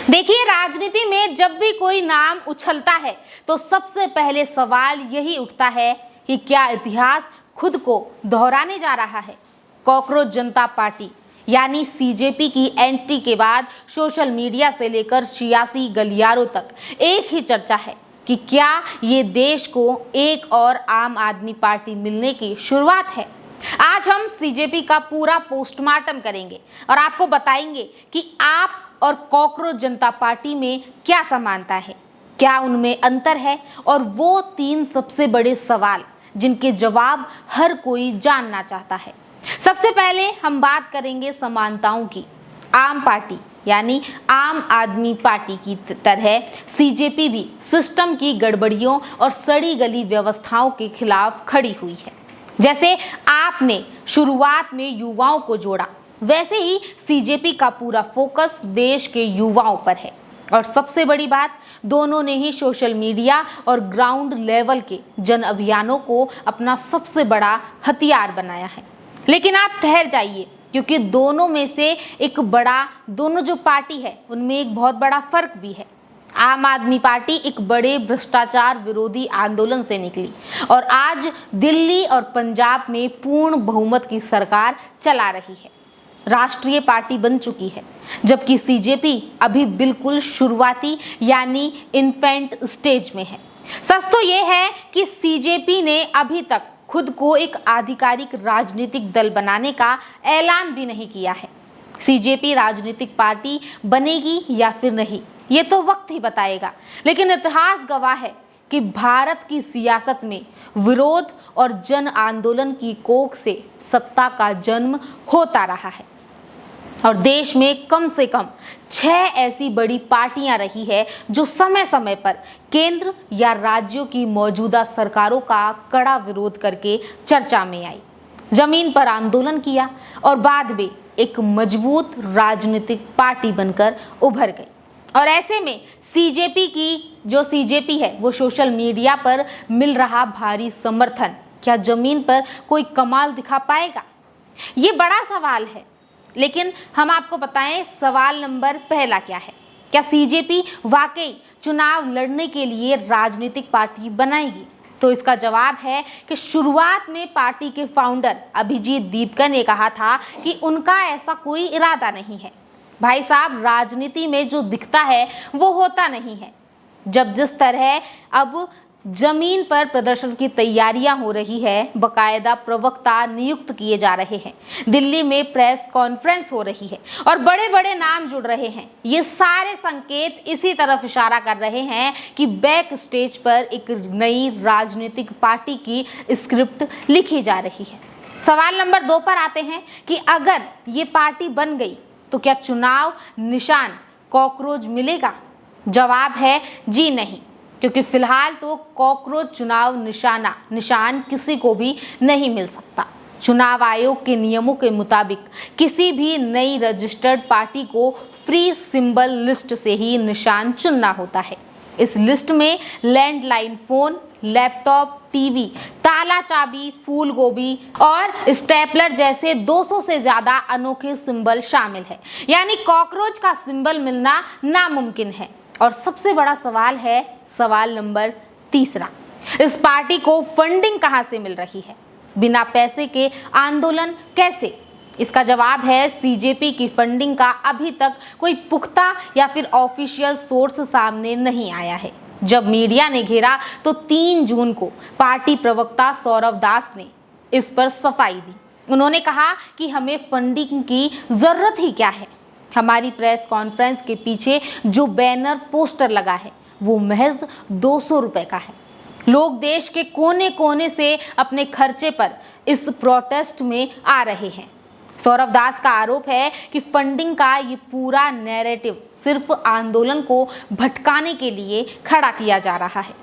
देखिए, राजनीति में जब भी कोई नाम उछलता है तो सबसे पहले सवाल यही उठता है कि क्या इतिहास खुद को दोहराने जा रहा है। कॉकरोच जनता पार्टी यानी सीजेपी की एंट्री के बाद सोशल मीडिया से लेकर सियासी गलियारों तक एक ही चर्चा है कि क्या ये देश को एक और आम आदमी पार्टी मिलने की शुरुआत है। आज हम सीजेपी का पूरा पोस्टमार्टम करेंगे और आपको बताएंगे कि आप और कॉकरोच जनता पार्टी में क्या समानता है, क्या उनमें अंतर है और वो 3 सबसे बड़े सवाल जिनके जवाब हर कोई जानना चाहता है। सबसे पहले हम बात करेंगे समानताओं की। आम पार्टी यानी आम आदमी पार्टी की तरह सीजेपी भी सिस्टम की गड़बड़ियों और सड़ी गली व्यवस्थाओं के खिलाफ खड़ी हुई है। जैसे आपने शुरुआत में युवाओं को जोड़ा, वैसे ही सीजेपी का पूरा फोकस देश के युवाओं पर है। और सबसे बड़ी बात, दोनों ने ही सोशल मीडिया और ग्राउंड लेवल के जन अभियानों को अपना सबसे बड़ा हथियार बनाया है। लेकिन आप ठहर जाइए, क्योंकि दोनों में से दोनों जो पार्टी है उनमें एक बहुत बड़ा फर्क भी है। आम आदमी पार्टी एक बड़े भ्रष्टाचार विरोधी आंदोलन से निकली और आज दिल्ली और पंजाब में पूर्ण बहुमत की सरकार चला रही है, राष्ट्रीय पार्टी बन चुकी है। जबकि सीजेपी अभी बिल्कुल शुरुआती यानी इन्फेंट स्टेज में है। सच तो ये है कि सीजेपी ने अभी तक खुद को एक आधिकारिक राजनीतिक दल बनाने का ऐलान भी नहीं किया है। सीजेपी राजनीतिक पार्टी बनेगी या फिर नहीं, ये तो वक्त ही बताएगा। लेकिन इतिहास गवाह है कि भारत की सियासत में विरोध और जन आंदोलन की कोख से सत्ता का जन्म होता रहा है और देश में कम से कम 6 ऐसी बड़ी पार्टियां रही है जो समय समय पर केंद्र या राज्यों की मौजूदा सरकारों का कड़ा विरोध करके चर्चा में आई, जमीन पर आंदोलन किया और बाद में एक मजबूत राजनीतिक पार्टी बनकर उभर गई। और ऐसे में सीजेपी है वो सोशल मीडिया पर मिल रहा भारी समर्थन क्या जमीन पर कोई कमाल दिखा पाएगा? ये बड़ा सवाल है। लेकिन हम आपको बताएं, सवाल नंबर पहला क्या है, क्या सीजेपी वाकई चुनाव लड़ने के लिए राजनीतिक पार्टी बनाएगी? तो इसका जवाब है कि शुरुआत में पार्टी के फाउंडर अभिजीत दीपकन ने कहा था कि उनका ऐसा कोई इरादा नहीं है। भाई साहब, राजनीति में जो दिखता है वो होता नहीं है। जब जिस तरह अब जमीन पर प्रदर्शन की तैयारियां हो रही है, बकायदा प्रवक्ता नियुक्त किए जा रहे हैं, दिल्ली में प्रेस कॉन्फ्रेंस हो रही है और बड़े बड़े नाम जुड़ रहे हैं, ये सारे संकेत इसी तरफ इशारा कर रहे हैं कि बैक स्टेज पर एक नई राजनीतिक पार्टी की स्क्रिप्ट लिखी जा रही है। सवाल नंबर 2 पर आते हैं कि अगर ये पार्टी बन गई तो क्या चुनाव निशान कॉकरोच मिलेगा? जवाब है जी नहीं, क्योंकि फिलहाल तो कॉकरोच चुनाव निशान किसी को भी नहीं मिल सकता। चुनाव आयोग के नियमों के मुताबिक किसी भी नई रजिस्टर्ड पार्टी को फ्री सिंबल लिस्ट से ही निशान चुनना होता है। इस लिस्ट में लैंडलाइन फोन, लैपटॉप, टीवी, ताला चाबी, फूल गोभी और स्टेपलर जैसे 200 से ज्यादा अनोखे सिंबल शामिल है। यानी कॉकरोच का सिंबल मिलना नामुमकिन है। और सबसे बड़ा सवाल है सवाल नंबर 3, इस पार्टी को फंडिंग कहां से मिल रही है? बिना पैसे के आंदोलन कैसे? इसका जवाब है सीजेपी की फंडिंग का अभी तक कोई पुख्ता या फिर ऑफिशियल सोर्स सामने नहीं आया है। जब मीडिया ने घेरा तो 3 जून को पार्टी प्रवक्ता सौरभ दास ने इस पर सफाई दी। उन्होंने कहा कि हमें फंडिंग की जरूरत ही क्या है, हमारी प्रेस कॉन्फ्रेंस के पीछे जो बैनर पोस्टर लगा है वो महज 200 रुपए का है। लोग देश के कोने कोने से अपने खर्चे पर इस प्रोटेस्ट में आ रहे हैं। सौरभ दास का आरोप है कि फंडिंग का ये पूरा नैरेटिव सिर्फ आंदोलन को भटकाने के लिए खड़ा किया जा रहा है।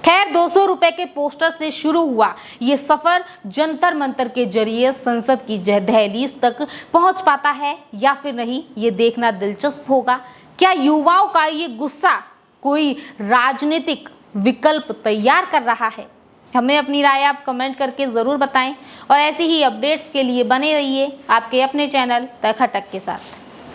खैर, 200 रुपए के पोस्टर से शुरू हुआ ये सफर जंतर मंतर के जरिए संसद की दहलीज तक पहुंच पाता है या फिर नहीं, ये देखना दिलचस्प होगा। क्या युवाओं का ये गुस्सा कोई राजनीतिक विकल्प तैयार कर रहा है? हमें अपनी राय आप कमेंट करके जरूर बताएं और ऐसी ही अपडेट्स के लिए बने रहिए आपके अपने चैनल तक खटक के साथ।